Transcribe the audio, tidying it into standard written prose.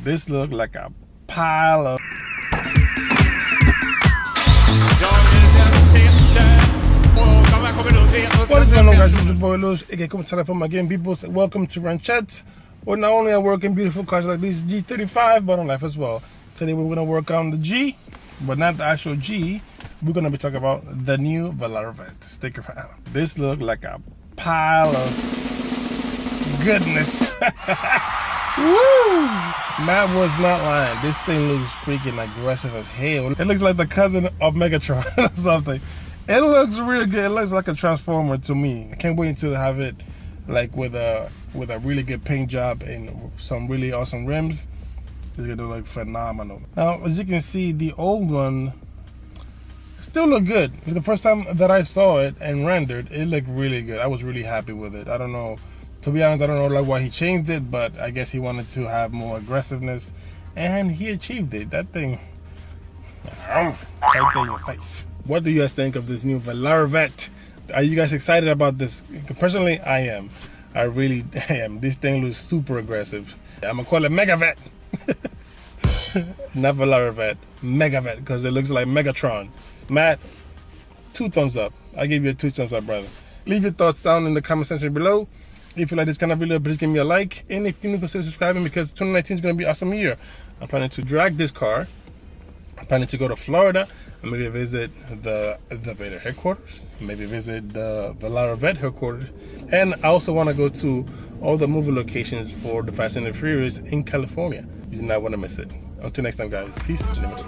This look like a pile of... What is going on, guys? This is your boy Lewis, aka come to from again. People say welcome to Wrenchettes. Well, not only I work in beautiful cars like this G35, but on life as well. Today we're gonna work on the G, but not the actual G. We're gonna be talking about the new Valarra Vette. Stick around. This look like a pile of goodness. Woo! Matt was not lying. This thing looks freaking aggressive as hell. It looks like the cousin of Megatron or something. It looks really good. It looks like a transformer to me. I can't wait to have it like with a really good paint job and some really awesome rims. It's gonna look phenomenal. Now, as you can see, the old one still look good. The first time that I saw it and rendered, it looked really good. I was really happy with it. I don't know, to be honest, I don't know like why he changed it, but I guess he wanted to have more aggressiveness, and he achieved it. That thing, right there in your face. What do you guys think of this new Valarra Vette? Are you guys excited about this? Personally, I am. I really am. This thing looks super aggressive. I'm gonna call it Mega Vette. Not Valarra Vette, Mega Vette, because it looks like Megatron. Matt, 2 thumbs up. I give you a 2 thumbs up, brother. Leave your thoughts down in the comment section below. If you like this kind of video, please give me a like. And if you need to consider subscribing, because 2019 is going to be an awesome year. I'm planning to drag this car. I'm planning to go to Florida and maybe visit the Vader headquarters. Maybe visit the Valarra Vette headquarters. And I also want to go to all the movie locations for the Fast and the Furious in California. You do not want to miss it. Until next time, guys. Peace. Limitless.